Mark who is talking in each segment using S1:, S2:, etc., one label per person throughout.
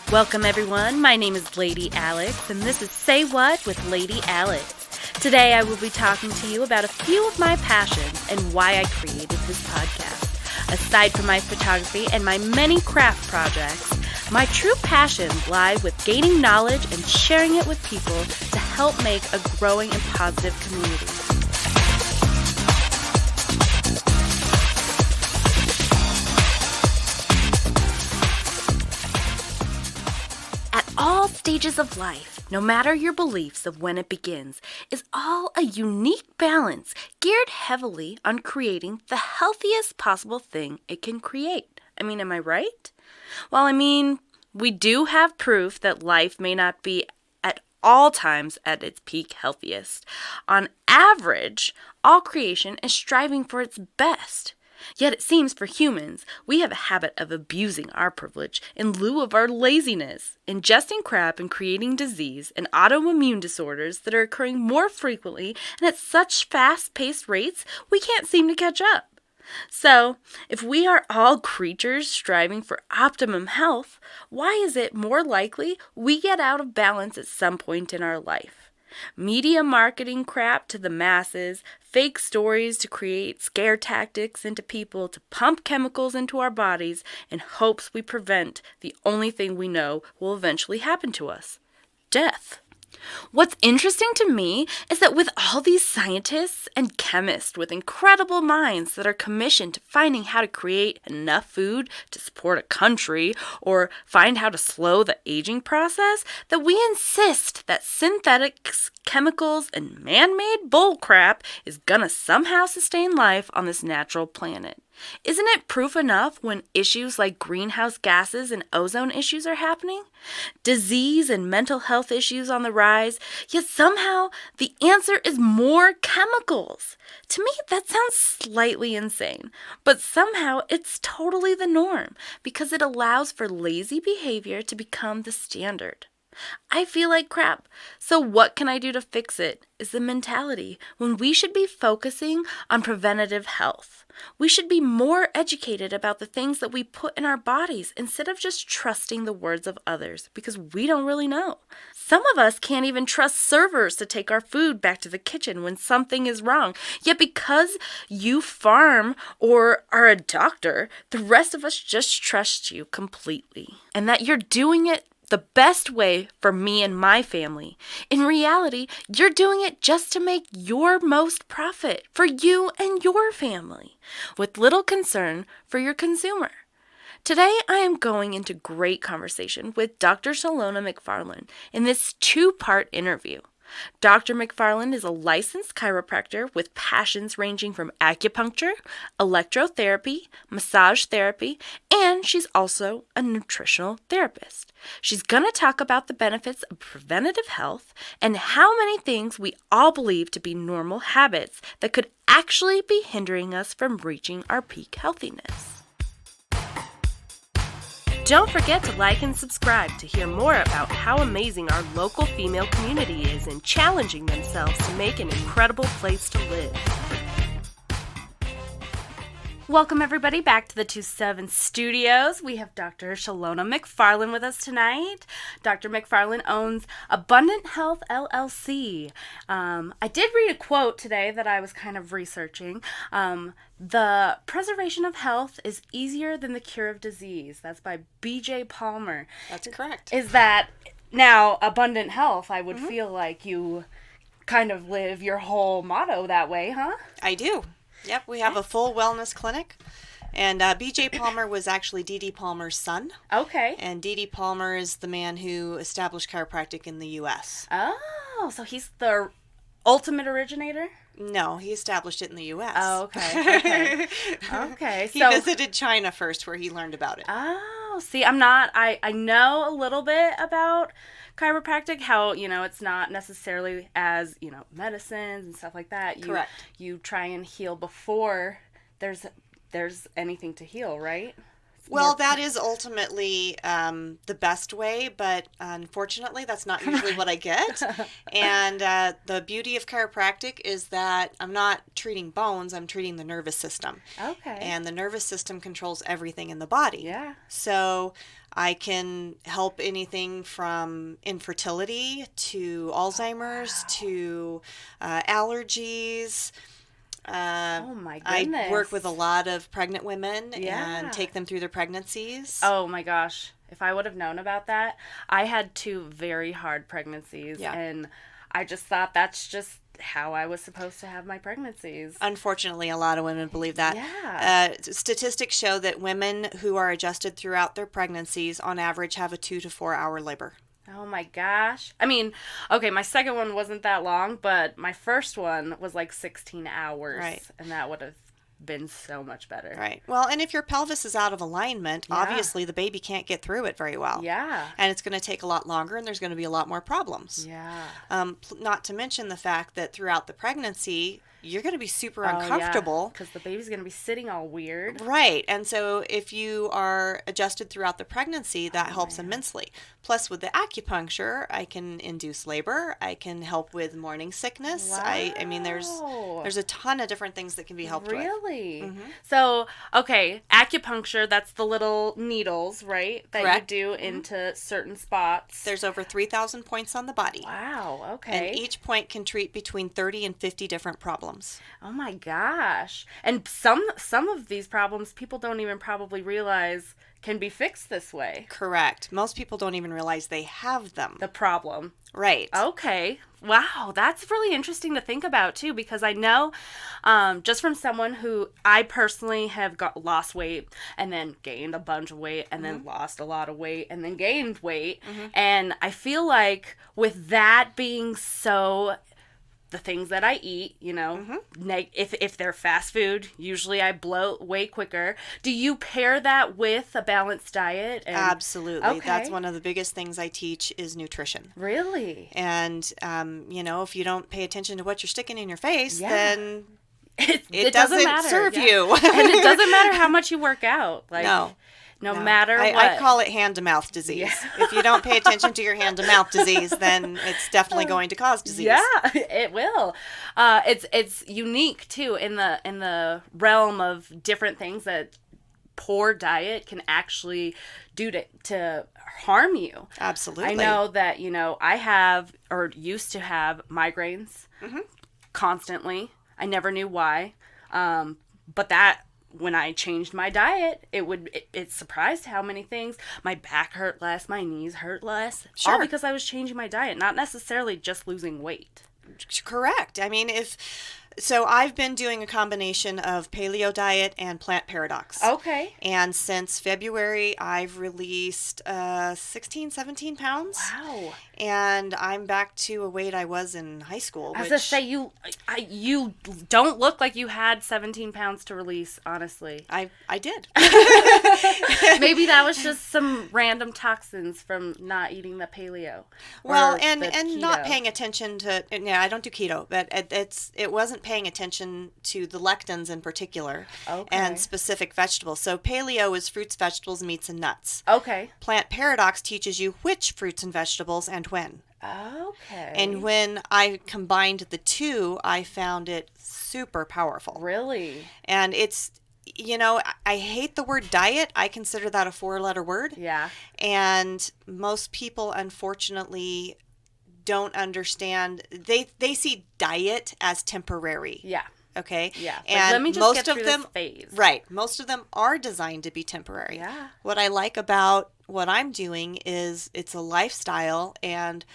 S1: Welcome everyone, my name is Lady Alex, and this is Say What with Lady Alex. Today I will be talking to you about a few of my passions and why I created this podcast. Aside from my photography and my many craft projects, my true passions lie with gaining knowledge and sharing it with people to help make a growing and positive community. All stages of life, no matter your beliefs of when it begins, is all a unique balance geared heavily on creating the healthiest possible thing it can create. Am I right? Well, we do have proof that life may not be at all times at its peak healthiest. On average, all creation is striving for its best. Yet it seems for humans, we have a habit of abusing our privilege in lieu of our laziness, ingesting crap and creating disease and autoimmune disorders that are occurring more frequently and at such fast-paced rates we can't seem to catch up. So, if we are all creatures striving for optimum health, why is it more likely we get out of balance at some point in our life? Media marketing crap to the masses, fake stories to create scare tactics into people to pump chemicals into our bodies in hopes we prevent the only thing we know will eventually happen to us: death. What's interesting to me is that with all these scientists and chemists with incredible minds that are commissioned to finding how to create enough food to support a country or find how to slow the aging process, that we insist that synthetics, chemicals, and man-made bullcrap is gonna somehow sustain life on this natural planet. Isn't it proof enough when issues like greenhouse gases and ozone issues are happening? Disease and mental health issues on the rise, yet somehow the answer is more chemicals. To me, that sounds slightly insane, but somehow it's totally the norm because it allows for lazy behavior to become the standard. I feel like crap, so what can I do to fix it is the mentality when we should be focusing on preventative health. We should be more educated about the things that we put in our bodies instead of just trusting the words of others because we don't really know. Some of us can't even trust servers to take our food back to the kitchen when something is wrong, yet because you farm or are a doctor, the rest of us just trust you completely and that you're doing it the best way for me and my family. In reality, you're doing it just to make your most profit for you and your family, with little concern for your consumer. Today, I am going into great conversation with Dr. Shalona McFarland in this two-part interview. Dr. McFarland is a licensed chiropractor with passions ranging from acupuncture, electrotherapy, massage therapy, and she's also a nutritional therapist. She's going to talk about the benefits of preventative health and how many things we all believe to be normal habits that could actually be hindering us from reaching our peak healthiness. Don't forget to like and subscribe to hear more about how amazing our local female community is in challenging themselves to make an incredible place to live. Welcome everybody back to the 27 Studios. We have Dr. Shalona McFarland with us tonight. Dr. McFarland owns Abundant Health LLC. I did read a quote today that I was kind of researching. The preservation of health is easier than the cure of disease. That's by B.J. Palmer.
S2: That's correct.
S1: Is that now Abundant Health? I would feel like you kind of live your whole motto that way, huh?
S2: I do. Yep, we have a full wellness clinic, and B.J. Palmer was actually D.D. Palmer's son.
S1: Okay.
S2: And D.D. Palmer is the man who established chiropractic in the U.S.
S1: Oh, so he's the ultimate originator?
S2: No, he established it in the U.S.
S1: Oh, okay. Okay.
S2: He visited China first, where he learned about it.
S1: Oh, see, I know a little bit about chiropractic, how, it's not necessarily as, medicines and stuff like that.
S2: Correct.
S1: You try and heal before there's anything to heal, right?
S2: Well, that is ultimately the best way, but unfortunately, that's not usually what I get. And the beauty of chiropractic is that I'm not treating bones, I'm treating the nervous system.
S1: Okay.
S2: And the nervous system controls everything in the body.
S1: Yeah.
S2: So I can help anything from infertility to Alzheimer's to allergies.
S1: Oh my goodness.
S2: I work with a lot of pregnant women and take them through their pregnancies.
S1: Oh my gosh. If I would have known about that, I had 2 very hard pregnancies and I just thought that's just how I was supposed to have my pregnancies.
S2: Unfortunately, a lot of women believe that.
S1: Yeah.
S2: Statistics show that women who are adjusted throughout their pregnancies on average have a 2 to 4 hour labor.
S1: Oh my gosh. I mean, okay, my second one wasn't that long, but my first one was like 16 hours.
S2: Right.
S1: And that would have been so much better.
S2: Right. Well, and if your pelvis is out of alignment, obviously the baby can't get through it very well.
S1: Yeah.
S2: And it's going to take a lot longer and there's going to be a lot more problems.
S1: Yeah.
S2: Not to mention the fact that throughout the pregnancy, you're going to be super uncomfortable.
S1: Because the baby's going to be sitting all weird.
S2: Right. And so if you are adjusted throughout the pregnancy, that helps immensely. Plus, with the acupuncture, I can induce labor. I can help with morning sickness.
S1: Wow.
S2: I mean, there's a ton of different things that can be helped with.
S1: Really?
S2: Mm-hmm.
S1: So, okay, acupuncture, that's the little needles, right? That
S2: Correct.
S1: you do into certain spots.
S2: There's over 3,000 points on the body.
S1: Wow, okay.
S2: And each point can treat between 30 and 50 different problems.
S1: Oh my gosh. And some of these problems people don't even probably realize can be fixed this way.
S2: Correct. Most people don't even realize they have them.
S1: The problem.
S2: Right.
S1: Okay. Wow, that's really interesting to think about too, because I know just from someone who I personally have lost weight and then gained a bunch of weight and then lost a lot of weight and then gained weight. And I feel like with that being so, the things that I eat, you know, if they're fast food, usually I bloat way quicker. Do you pair that with a balanced diet?
S2: Absolutely.
S1: Okay.
S2: That's one of the biggest things I teach is nutrition.
S1: Really?
S2: And, you know, if you don't pay attention to what you're sticking in your face, then
S1: it
S2: doesn't
S1: matter.
S2: serve
S1: Yeah.
S2: you.
S1: And it doesn't matter how much you work out. Like, no matter what.
S2: I call it hand-to-mouth disease.
S1: Yeah.
S2: If you don't pay attention to your hand-to-mouth disease, then it's definitely going to cause disease.
S1: Yeah, it will. It's unique too in the realm of different things that poor diet can actually do to harm you.
S2: Absolutely.
S1: I know that, you know, I have or used to have migraines constantly. I never knew why. But that when I changed my diet, it surprised how many things. My back hurt less, my knees hurt less.
S2: Sure.
S1: All because I was changing my diet, not necessarily just losing weight.
S2: Correct. I mean, so I've been doing a combination of paleo diet and plant paradox.
S1: Okay.
S2: And since February, I've released 16, 17 pounds.
S1: Wow.
S2: And I'm back to a weight I was in high school.
S1: I was going to say, you don't look like you had 17 pounds to release, honestly.
S2: I did.
S1: Maybe that was just some random toxins from not eating the paleo.
S2: Well,
S1: or
S2: and
S1: the
S2: not
S1: keto.
S2: paying attention to, I don't do keto, but it wasn't paying attention to the lectins in particular and specific vegetables. So paleo is fruits, vegetables, meats, and nuts.
S1: Okay.
S2: Plant paradox teaches you which fruits and vegetables and when.
S1: Okay.
S2: And when I combined the two, I found it super powerful.
S1: Really?
S2: And it's, you know, I hate the word diet. I consider that a 4-letter word.
S1: Yeah.
S2: And most people, unfortunately, don't understand. They see diet as temporary.
S1: Yeah.
S2: Okay.
S1: Yeah. Like,
S2: And
S1: let me just
S2: most
S1: get
S2: of
S1: through
S2: them,
S1: this phase.
S2: right? Most of them are designed to be temporary.
S1: Yeah.
S2: What I like about what I'm doing is it's a lifestyle, and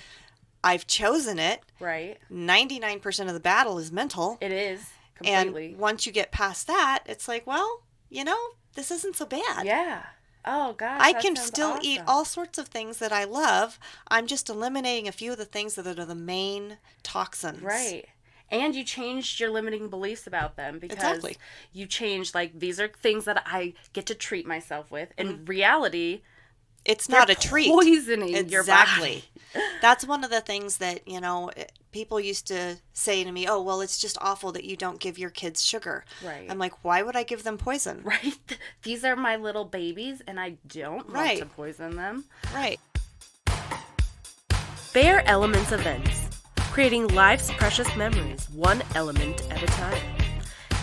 S2: I've chosen it.
S1: Right.
S2: 99% of the battle is mental.
S1: It is completely.
S2: And once you get past that, it's like, well, you know, this isn't so bad.
S1: Yeah. Oh, gosh.
S2: I
S1: that
S2: can
S1: sounds
S2: still eat
S1: awesome.
S2: all sorts of things that I love. I'm just eliminating a few of the things that are the main toxins.
S1: Right. And you changed your limiting beliefs about them because
S2: Exactly.
S1: you changed, like, these are things that I get to treat myself with. In reality,
S2: it's
S1: They're
S2: not a treat.
S1: Poisoning your body.
S2: That's one of the things that, people used to say to me, oh, well, it's just awful that you don't give your kids sugar.
S1: Right.
S2: I'm like, why would I give them poison?
S1: Right. These are my little babies, and I don't want to poison them.
S2: Right.
S1: Bare Elements Events. Creating life's precious memories, one element at a time.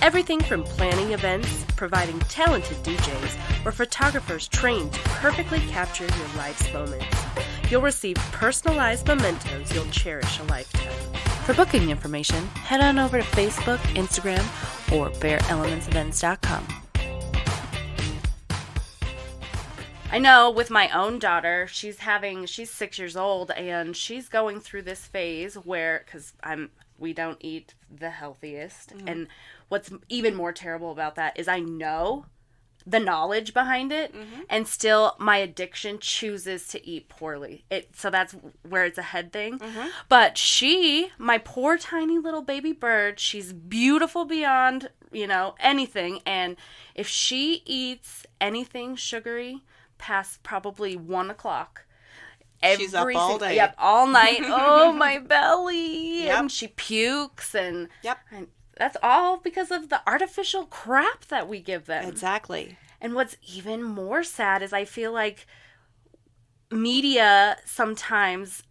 S1: Everything from planning events, providing talented DJs, or photographers trained to perfectly capture your life's moments. You'll receive personalized mementos you'll cherish a lifetime. For booking information, head on over to Facebook, Instagram, or bareelementsevents.com. I know with my own daughter, she's 6 years old, and she's going through this phase where, because we don't eat the healthiest, and what's even more terrible about that is I know the knowledge behind it, and still my addiction chooses to eat poorly. So that's where it's a head thing. But my poor tiny little baby bird, she's beautiful beyond, anything. And if she eats anything sugary past probably 1 o'clock,
S2: she's up all day.
S1: Yep, all night. Oh, my belly.
S2: Yep.
S1: And she pukes and...
S2: Yep.
S1: And that's all because of the artificial crap that we give them.
S2: Exactly.
S1: And what's even more sad is I feel like media sometimes,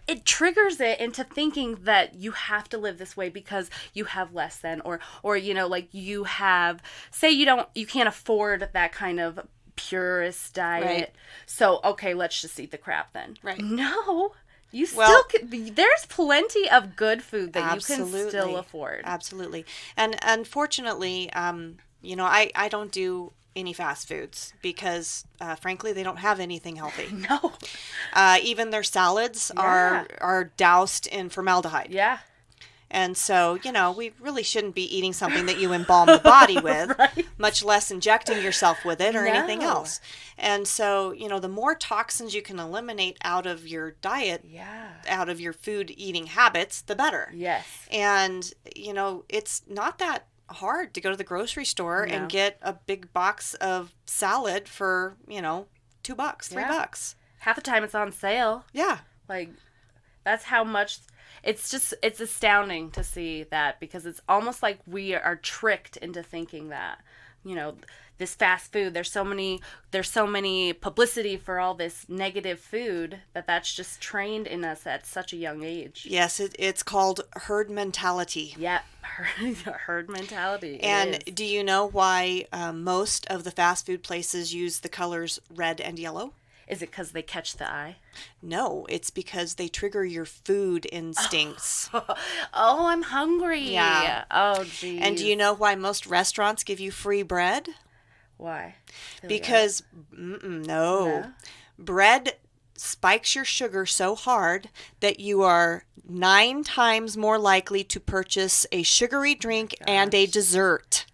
S1: it triggers it into thinking that you have to live this way because you have less than, or like you have, say you can't afford that kind of purist diet.
S2: Right.
S1: So, okay, let's just eat the crap then.
S2: Right.
S1: No. You still there's plenty of good food that you can still afford.
S2: Absolutely. And unfortunately, I don't do any fast foods because, frankly, they don't have anything healthy.
S1: No.
S2: Even their salads are doused in formaldehyde.
S1: Yeah.
S2: And so, we really shouldn't be eating something that you embalm the body with,
S1: Right.
S2: much less injecting yourself with it or anything else. And so, the more toxins you can eliminate out of your diet, out of your food eating habits, the better.
S1: Yes.
S2: And, it's not that hard to go to the grocery store and get a big box of salad for, $2, $3.
S1: Half the time it's on sale.
S2: Yeah.
S1: Like, that's how much... It's astounding to see that, because it's almost like we are tricked into thinking that, this fast food, there's so many publicity for all this negative food that's just trained in us at such a young age.
S2: Yes, it's called herd mentality.
S1: Yeah, herd mentality.
S2: And do you know why most of the fast food places use the colors red and yellow?
S1: Is it because they catch the eye?
S2: No, it's because they trigger your food instincts.
S1: Oh, I'm hungry.
S2: Yeah.
S1: Oh, geez.
S2: And do you know why most restaurants give you free bread?
S1: Why?
S2: Because, no. Bread spikes your sugar so hard that you are 9 times more likely to purchase a sugary drink and a dessert.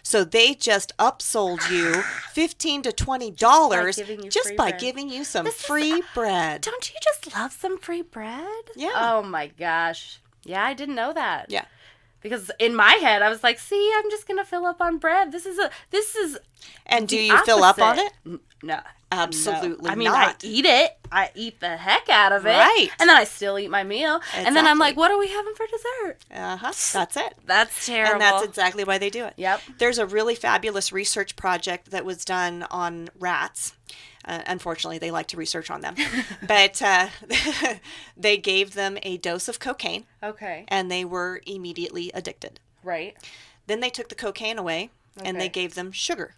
S2: So they just upsold you $15 to $20 just by giving you some free bread.
S1: Don't you just love some free bread?
S2: Yeah.
S1: Oh my gosh. Yeah, I didn't know that.
S2: Yeah.
S1: Because in my head I was like, see, I'm just gonna fill up on bread. This is
S2: And do you fill up on it?
S1: No.
S2: Absolutely
S1: not. I mean,
S2: not.
S1: I eat it. I eat the heck out of it.
S2: Right.
S1: And then I still eat my meal.
S2: Exactly.
S1: And then I'm like, what are we having for dessert?
S2: That's it.
S1: That's terrible.
S2: And that's exactly why they do it.
S1: Yep.
S2: There's a really fabulous research project that was done on rats. Unfortunately, they like to research on them. But they gave them a dose of cocaine.
S1: Okay.
S2: And they were immediately addicted.
S1: Right.
S2: Then they took the cocaine away and they gave them sugar.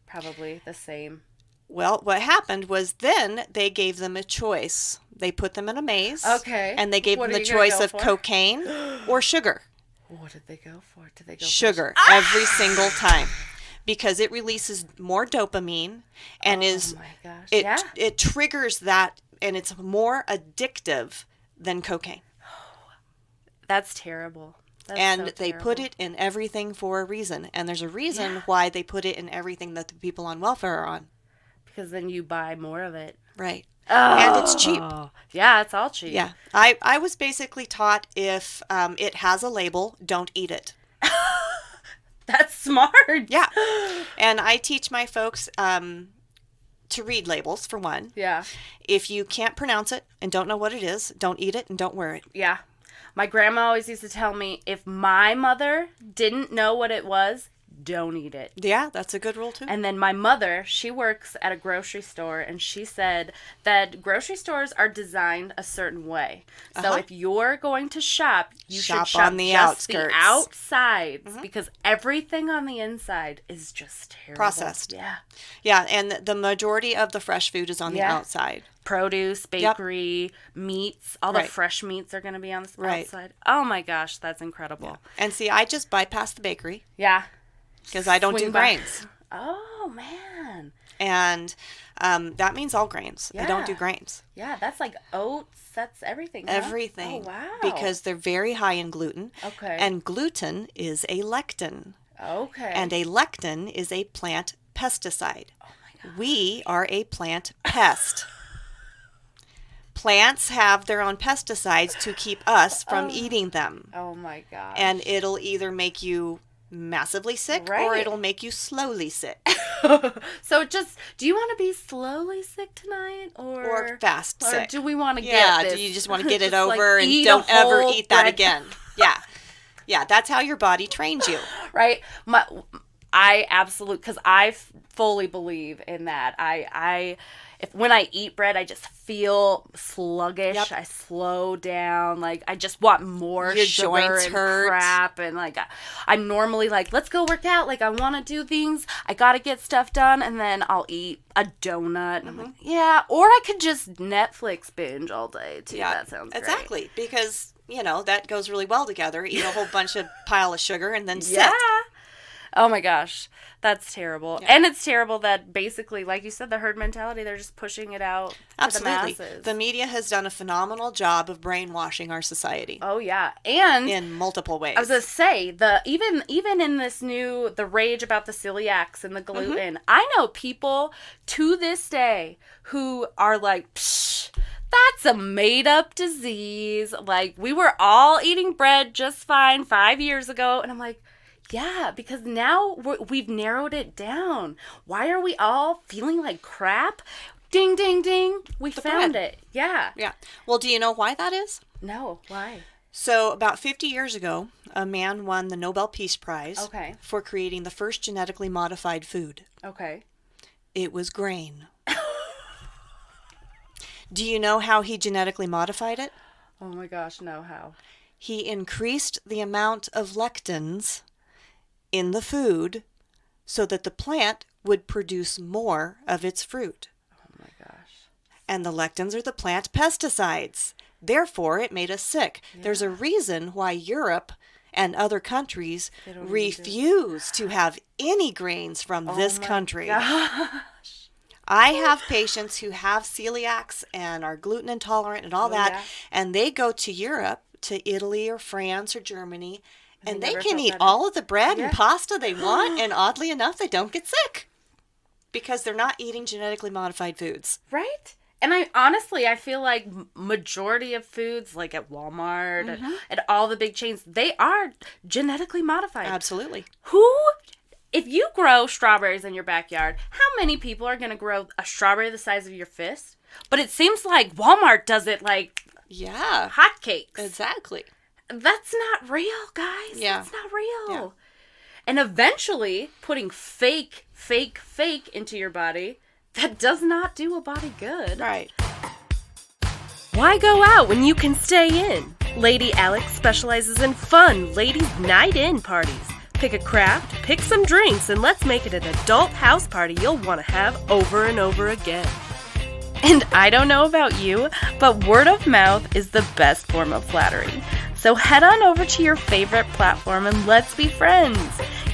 S1: Probably the same.
S2: Well, what happened was then they gave them a choice. They put them in a maze.
S1: Okay.
S2: And they gave them the choice of cocaine or sugar.
S1: What did they go for? Did they go
S2: sugar every single time, because it releases more dopamine and it triggers that, and it's more addictive than cocaine.
S1: That's terrible.
S2: And they put it in everything for a reason, and there's a reason why they put it in everything that the people on welfare are on.
S1: Because then you buy more of it.
S2: Right.
S1: Oh.
S2: And it's cheap.
S1: Yeah, it's all cheap.
S2: Yeah. I was basically taught if it has a label, don't eat it.
S1: That's smart.
S2: Yeah. And I teach my folks, to read labels, for one.
S1: Yeah.
S2: If you can't pronounce it and don't know what it is, don't eat it and don't wear it.
S1: Yeah. My grandma always used to tell me, if my mother didn't know what it was, don't eat it.
S2: Yeah, that's a good rule too.
S1: And then my mother, she works at a grocery store, and she said that grocery stores are designed a certain way. So if you're going to shop, you should shop
S2: on the
S1: just
S2: outskirts.
S1: the outsides, because everything on the inside is just terrible.
S2: Processed.
S1: Yeah.
S2: Yeah, and the majority of the fresh food is on the outside.
S1: Produce, bakery, meats, all the fresh meats are going to be on the outside. Oh my gosh, that's incredible.
S2: Yeah. And see, I just bypass the bakery.
S1: Yeah.
S2: Because I don't do grains.
S1: Oh, man.
S2: And that means all grains. I don't do grains.
S1: Yeah, that's like oats. That's everything.
S2: Everything.
S1: Oh, wow.
S2: Because they're very high in gluten.
S1: Okay.
S2: And gluten is a lectin.
S1: Okay.
S2: And a lectin is a plant pesticide.
S1: Oh, my God.
S2: We are a plant pest. Plants have their own pesticides to keep us from eating them.
S1: Oh, my God.
S2: And it'll either make you massively sick or it'll make you slowly sick.
S1: So do you want to be slowly sick tonight or
S2: fast sick?
S1: Or do we want to get this?
S2: Do you just want to get it over and don't ever eat that again? Yeah. Yeah, that's how your body trains you.
S1: Right? I absolutely, because I fully believe in that. When I eat bread, I just feel sluggish. Yep. I slow down. Like, I just want more
S2: your
S1: sugar
S2: joints
S1: and
S2: hurt.
S1: crap. And, like, I'm normally like, let's go work out. Like, I want to do things. I got to get stuff done. And then I'll eat a donut. And I'm like, yeah. Or I could just Netflix binge all day, too. Yeah, that sounds great.
S2: Exactly. Because, that goes really well together. Eat a whole bunch of pile of sugar and then sit.
S1: Yeah. Oh, my gosh. That's terrible. Yeah. And it's terrible that basically, like you said, the herd mentality, they're just pushing it out to the masses.
S2: The media has done a phenomenal job of brainwashing our society.
S1: Oh, yeah. And
S2: in multiple ways.
S1: I was going to say, even in this the rage about the celiacs and the gluten, I know people to this day who are like, psh, that's a made-up disease. Like, we were all eating bread just fine 5 years ago. And I'm like, yeah, because now we've narrowed it down. Why are we all feeling like crap? Ding, ding, ding. We found it. Yeah.
S2: Yeah. Well, do you know why that is?
S1: No. Why?
S2: So about 50 years ago, a man won the Nobel Peace Prize for creating the first genetically modified food.
S1: Okay.
S2: It was grain. Do you know how he genetically modified it?
S1: Oh my gosh, no, how?
S2: He increased the amount of lectins in the food so that the plant would produce more of its fruit.
S1: Oh my gosh.
S2: And the lectins are the plant pesticides. Therefore, it made us sick. Yeah. There's a reason why Europe and other countries refuse to have any grains from this country.
S1: Gosh.
S2: I have patients who have celiacs and are gluten intolerant and all that, and they go to Europe, to Italy or France or Germany, and they can eat all of the bread and pasta they want, and oddly enough, they don't get sick because they're not eating genetically modified foods.
S1: Right? And I feel like majority of foods, like at Walmart and all the big chains, they are genetically modified.
S2: Absolutely.
S1: If you grow strawberries in your backyard, how many people are going to grow a strawberry the size of your fist? But it seems like Walmart does it like hotcakes.
S2: Exactly.
S1: That's not real, guys.
S2: Yeah.
S1: That's not real.
S2: Yeah.
S1: And eventually, putting fake into your body, that does not do a body good.
S2: Right.
S1: Why go out when you can stay in? Lady Alex specializes in fun ladies' night-in parties. Pick a craft, pick some drinks, and let's make it an adult house party you'll want to have over and over again. And I don't know about you, but word of mouth is the best form of flattery. So head on over to your favorite platform and let's be friends.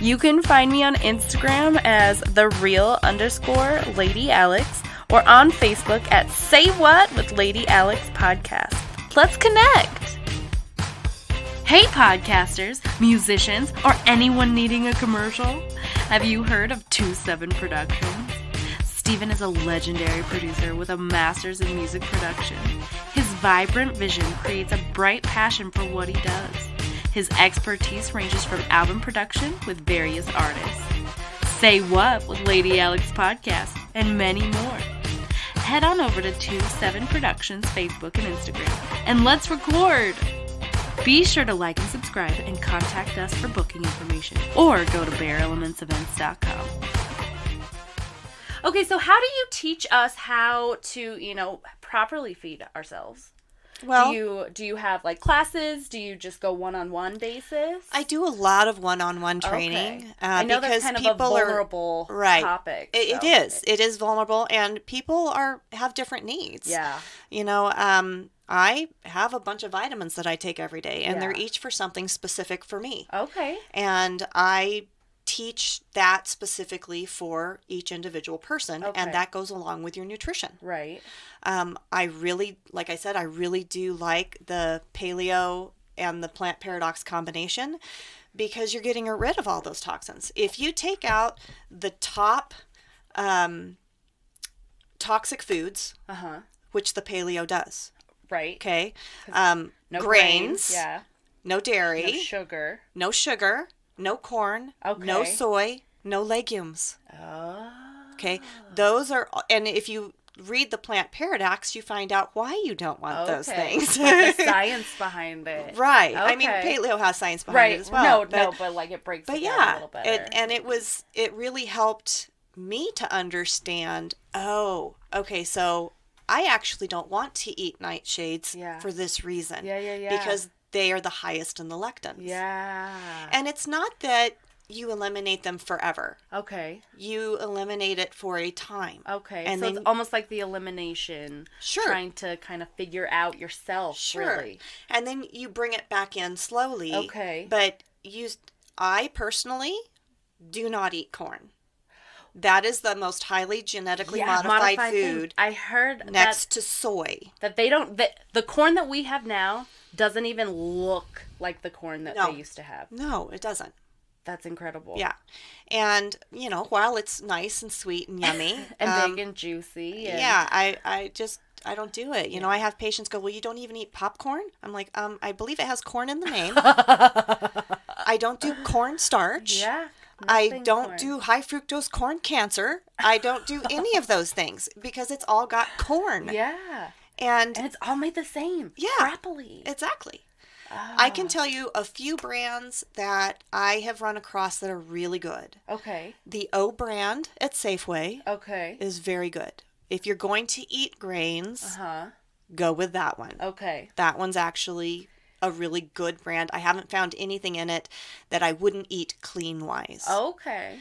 S1: You can find me on Instagram as @thereal_Lady Alex or on Facebook at Say What with Lady Alex Podcast. Let's connect. Hey podcasters, musicians, or anyone needing a commercial. Have you heard of 27 Productions? Steven is a legendary producer with a master's in music production. His vibrant vision creates a bright passion for what he does. His expertise ranges from album production with various artists. Say What with Lady Alex Podcast and many more. head on over to 27 Productions Facebook and Instagram, and let's record! Be sure to like and subscribe and contact us for booking information, or go to bareelementsevents.com. Okay, so how do you teach us how to, properly feed ourselves?
S2: Well,
S1: do you have like classes? Do you just go one-on-one basis?
S2: I do a lot of one-on-one training.
S1: Okay. I know that's kind of a vulnerable topic.
S2: It is. It is vulnerable, and people have different needs.
S1: Yeah.
S2: I have a bunch of vitamins that I take every day, and they're each for something specific for me.
S1: Okay.
S2: And I teach that specifically for each individual person, and that goes along with your nutrition.
S1: Right.
S2: I really do like the paleo and the plant paradox combination, because you're getting rid of all those toxins. If you take out the top toxic foods, which the paleo does.
S1: Right.
S2: Okay.
S1: No
S2: grains.
S1: Yeah.
S2: No dairy.
S1: No sugar.
S2: No corn.
S1: Okay.
S2: No soy. No legumes.
S1: Oh.
S2: Okay. Those are, and if you read the plant paradox, you find out why you don't want those things.
S1: Like the science behind it.
S2: Right.
S1: Okay.
S2: I mean, paleo has science behind it as well.
S1: But like it breaks it down a little better.
S2: It really helped me to understand, so I actually don't want to eat nightshades for this reason.
S1: Yeah.
S2: Because they are the highest in the lectins.
S1: Yeah.
S2: And it's not that you eliminate them forever.
S1: Okay.
S2: You eliminate it for a time.
S1: Okay.
S2: And
S1: so
S2: then,
S1: it's almost like the elimination.
S2: Sure.
S1: Trying to kind of figure out yourself.
S2: Sure.
S1: Really.
S2: And then you bring it back in slowly.
S1: Okay.
S2: But I personally do not eat corn. That is the most highly genetically modified food.
S1: I heard
S2: next to soy.
S1: That the corn that we have now doesn't even look like the corn that they used to have.
S2: No, it doesn't.
S1: That's incredible.
S2: Yeah. And, while it's nice and sweet and yummy.
S1: and big and juicy. And...
S2: Yeah, I don't do it. I have patients go, well, you don't even eat popcorn? I'm like, I believe it has corn in the name. I don't do corn starch.
S1: Yeah.
S2: I don't do high fructose corn cancer. I don't do any of those things because it's all got corn.
S1: Yeah.
S2: And
S1: it's all made the same.
S2: Yeah.
S1: Crappily.
S2: Exactly. Oh. I can tell you a few brands that I have run across that are really good.
S1: Okay.
S2: The O brand at Safeway is very good. If you're going to eat grains, go with that one. Okay. That one's actually a really good brand. I haven't found anything in it that I wouldn't eat clean-wise.
S1: Okay.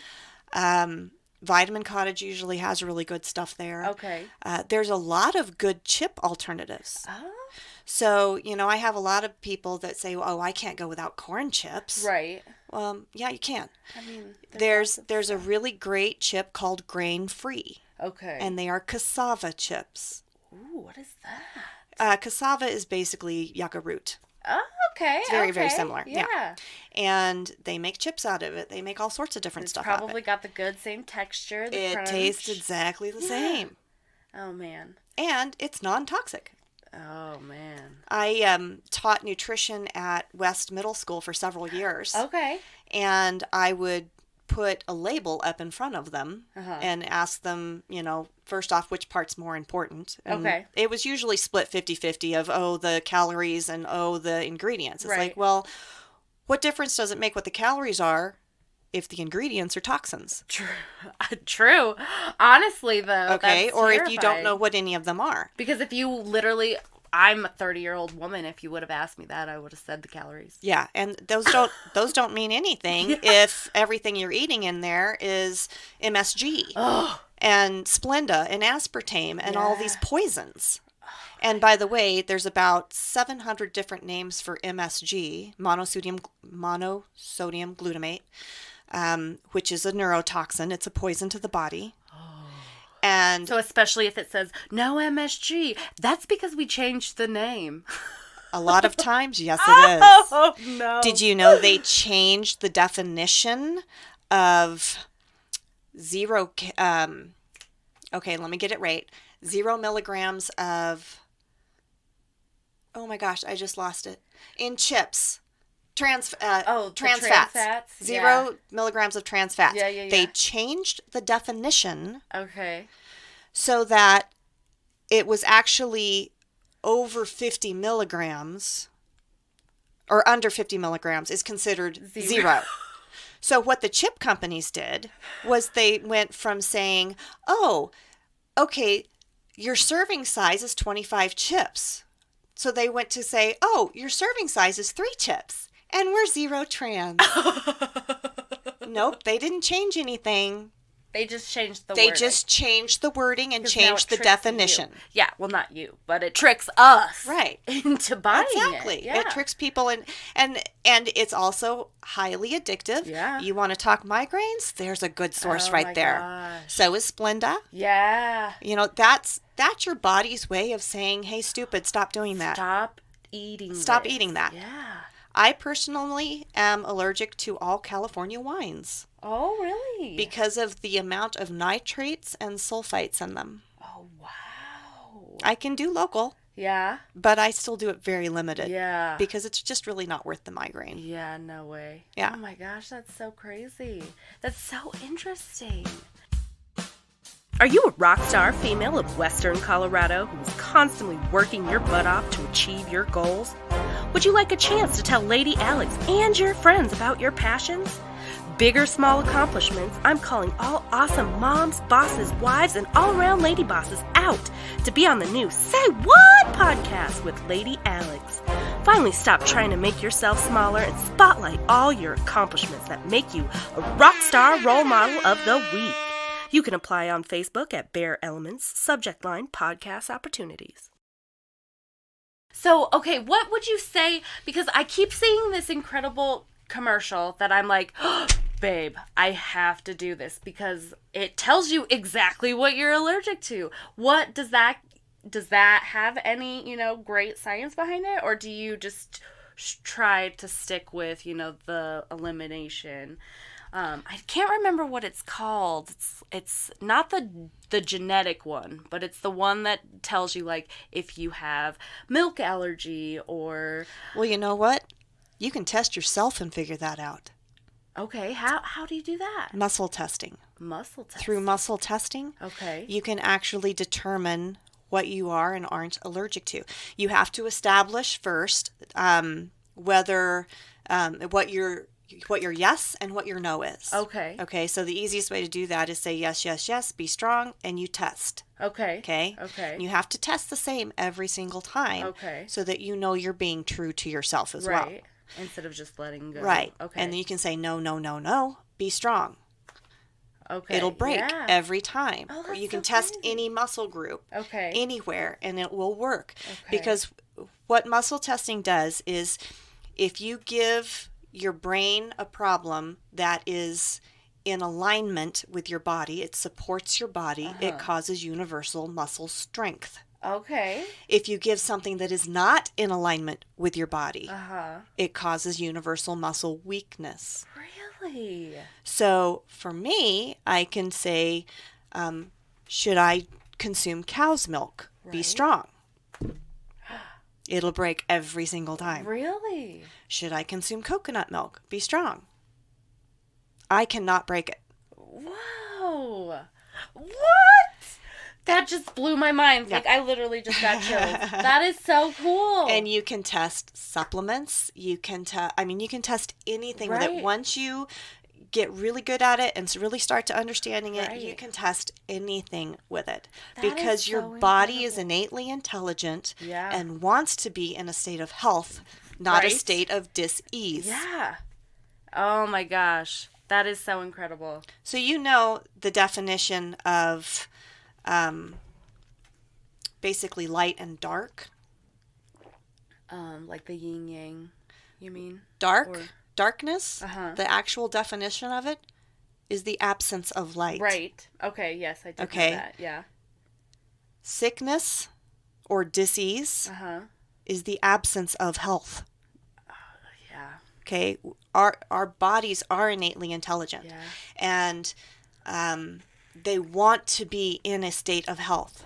S2: Vitamin Cottage usually has really good stuff there.
S1: Okay.
S2: There's a lot of good chip alternatives.
S1: Oh.
S2: So, I have a lot of people that say, oh, I can't go without corn chips.
S1: Right.
S2: Yeah, you can.
S1: I mean,
S2: there's a really great chip called Grain Free.
S1: Okay.
S2: And they are cassava chips.
S1: Ooh, what is that?
S2: Cassava is basically yucca root.
S1: Oh, okay.
S2: It's very, very similar.
S1: Yeah.
S2: And they make chips out of it. They make all sorts of different stuff out of it.
S1: Probably got the good same texture.
S2: It tastes exactly the same.
S1: Oh, man.
S2: And it's non-toxic.
S1: Oh, man.
S2: I taught nutrition at West Middle School for several years.
S1: Okay.
S2: And I would put a label up in front of them and ask them, first off, which part's more important. And it was usually split 50-50 of, the calories and, the ingredients. It's like, well, what difference does it make what the calories are if the ingredients are toxins?
S1: True. Honestly, though.
S2: Okay.
S1: That's
S2: or
S1: terrifying.
S2: If you don't know what any of them are.
S1: Because if you literally... I'm a 30-year-old woman. If you would have asked me that, I would have said the calories.
S2: Yeah, and those don't mean anything if everything you're eating in there is MSG and Splenda and aspartame and all these poisons. And by the way, there's about 700 different names for MSG, monosodium glutamate, which is a neurotoxin. It's a poison to the body. And
S1: so especially if it says no MSG, that's because we changed the name.
S2: A lot of times, yes, it is.
S1: Oh, no.
S2: Did you know they changed the definition of zero... okay, let me get it right. 0 milligrams of... Oh my gosh, I just lost it. In chips. Trans fats. 0 milligrams of trans fats.
S1: Yeah.
S2: They changed the definition.
S1: Okay.
S2: So that it was actually over 50 milligrams or under 50 milligrams is considered zero. So what the chip companies did was they went from saying, oh, okay, your serving size is 25 chips. So they went to say, oh, your serving size is 3 chips. And we're zero trans. Nope, they didn't change anything.
S1: They just changed the
S2: They
S1: wording.
S2: just changed the wording and changed the definition.
S1: You. Yeah, well, not you, but it tricks us
S2: Right.
S1: into buying
S2: exactly.
S1: it. Yeah.
S2: It tricks people, and it's also highly addictive.
S1: Yeah.
S2: You want to talk migraines? There's a good source right there.
S1: Gosh.
S2: So is Splenda.
S1: Yeah.
S2: You know, that's your body's way of saying, hey, stupid, stop doing that.
S1: Stop eating
S2: that.
S1: Yeah.
S2: I personally am allergic to all California wines.
S1: Oh, really?
S2: Because of the amount of nitrates and sulfites in them.
S1: Oh, wow.
S2: I can do local.
S1: Yeah.
S2: But I still do it very limited.
S1: Yeah.
S2: Because it's just really not worth the migraine.
S1: Yeah, no way.
S2: Yeah.
S1: Oh my gosh, that's so crazy. That's so interesting. Are you a rock star female of Western Colorado who's constantly working your butt off to achieve your goals? Would you like a chance to tell Lady Alex and your friends about your passions? Big or small accomplishments, I'm calling all awesome moms, bosses, wives, and all-around lady bosses out to be on the new Say What podcast with Lady Alex. Finally stop trying to make yourself smaller and spotlight all your accomplishments that make you a rock star role model of the week. You can apply on Facebook at Bare Elements, subject line podcast opportunities. So, okay, what would you say, because I keep seeing this incredible commercial that I'm like, oh, babe, I have to do this because it tells you exactly what you're allergic to. What does that have any, great science behind it? Or do you just try to stick with, the elimination? I can't remember what it's called. It's not the genetic one, but it's the one that tells you, like, if you have milk allergy or...
S2: Well, you know what? You can test yourself and figure that out.
S1: Okay, how do you do that?
S2: Muscle testing.
S1: Muscle testing.
S2: Through muscle testing,
S1: okay,
S2: you can actually determine what you are and aren't allergic to. You have to establish first whether what your yes and what your no is.
S1: Okay.
S2: Okay, so the easiest way to do that is say yes, yes, yes, be strong, and you test.
S1: Okay.
S2: Okay?
S1: Okay.
S2: And you have to test the same every single time.
S1: Okay.
S2: So that you know you're being true to yourself as well.
S1: Right. Instead of just letting go.
S2: Right.
S1: Okay.
S2: And then you can say no, no, no, no, be strong.
S1: Okay.
S2: It'll break
S1: yeah.
S2: every time.
S1: Oh,
S2: or you
S1: that's
S2: can
S1: so
S2: test
S1: crazy.
S2: any muscle group.
S1: Okay.
S2: Anywhere, and it will work.
S1: Okay.
S2: Because what muscle testing does is if you give your brain a problem that is in alignment with your body, it supports your body, it causes universal muscle strength.
S1: Okay.
S2: If you give something that is not in alignment with your body,
S1: Uh-huh.
S2: it causes universal muscle weakness.
S1: Really?
S2: So for me, I can say, should I consume cow's milk? Be
S1: Right.
S2: strong. It'll break every single time.
S1: Really?
S2: Should I consume coconut milk? Be strong. I cannot break it.
S1: Whoa. What? That just blew my mind.
S2: Yeah.
S1: Like, I literally just got chills. That is so cool.
S2: And you can test supplements. You can test anything with
S1: Right.
S2: it. Once you get really good at it and really start to understanding it,
S1: Right.
S2: you can test anything with it.
S1: That
S2: Because
S1: is
S2: your
S1: so
S2: body is
S1: incredible.
S2: innately intelligent
S1: Yeah.
S2: and wants to be in a state of health, not a
S1: Right.
S2: state of dis-ease.
S1: Yeah. Oh my gosh. That is so incredible.
S2: So you know the definition of basically light and dark.
S1: Like the yin yang, you mean?
S2: Darkness,
S1: Uh-huh.
S2: the actual definition of it is the absence of light.
S1: Right. Okay, yes, I did
S2: Okay.
S1: know that. Yeah.
S2: Sickness or disease
S1: Uh-huh.
S2: is the absence of health.
S1: Yeah.
S2: Okay, our bodies are innately intelligent,
S1: Yeah.
S2: and they want to be in a state of health.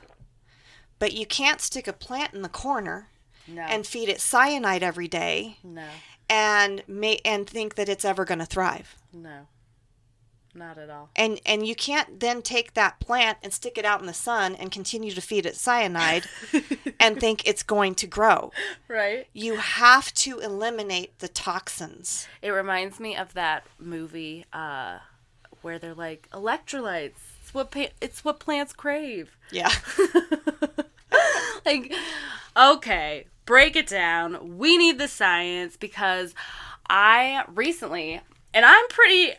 S2: But you can't stick a plant in the corner
S1: No.
S2: and feed it cyanide every day
S1: No.
S2: and think that it's ever going to thrive.
S1: No. not at all.
S2: And you can't then take that plant and stick it out in the sun and continue to feed it cyanide and think it's going to grow.
S1: Right.
S2: You have to eliminate the toxins.
S1: It reminds me of that movie where they're like, electrolytes. It's what plants crave.
S2: Yeah.
S1: Like, okay, break it down. We need the science, because I recently, and I'm pretty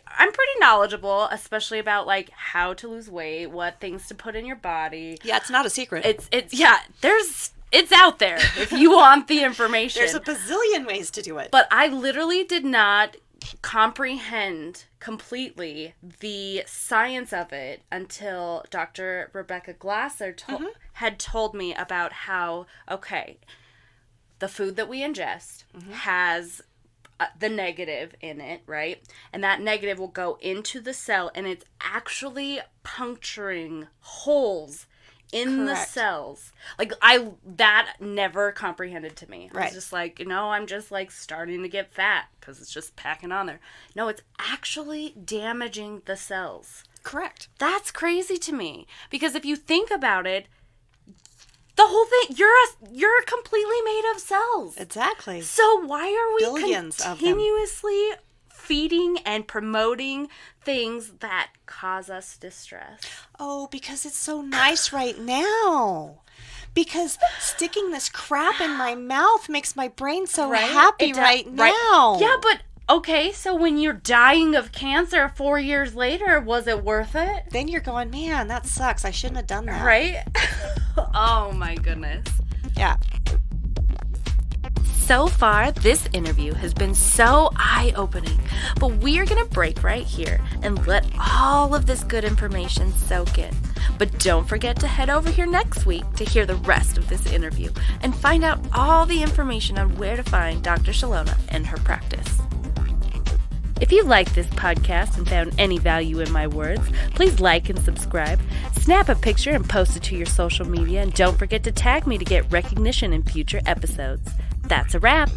S1: knowledgeable, especially about like how to lose weight, what things to put in your body.
S2: Yeah, it's not a secret.
S1: It's out there if you want the information.
S2: There's a bazillion ways to do it.
S1: But I literally did not comprehend completely the science of it until Dr. Rebecca Glasser had told me about how, okay, the food that we ingest has the negative in it, right? And that negative will go into the cell, and it's actually puncturing holes in the cells. Like, that never comprehended to me. I was just like, I'm just like starting to get fat because it's just packing on there. No, it's actually damaging the cells.
S2: Correct.
S1: That's crazy to me, because if you think about it, the whole thing, you're completely made of cells.
S2: Exactly.
S1: So why are we
S2: Billions
S1: continuously feeding and promoting things that cause us distress?
S2: Oh, because it's so nice right now. Because sticking this crap in my mouth makes my brain so happy right now.
S1: Yeah, but okay, so when you're dying of cancer 4 years later, was it worth it?
S2: Then you're going, man, that sucks. I shouldn't have done that.
S1: Right? Oh my goodness.
S2: Yeah.
S1: So far, this interview has been so eye-opening, but we're going to break right here and let all of this good information soak in. But don't forget to head over here next week to hear the rest of this interview and find out all the information on where to find Dr. Shalona and her practice. If you liked this podcast and found any value in my words, please like and subscribe. Snap a picture and post it to your social media, and don't forget to tag me to get recognition in future episodes. That's a wrap.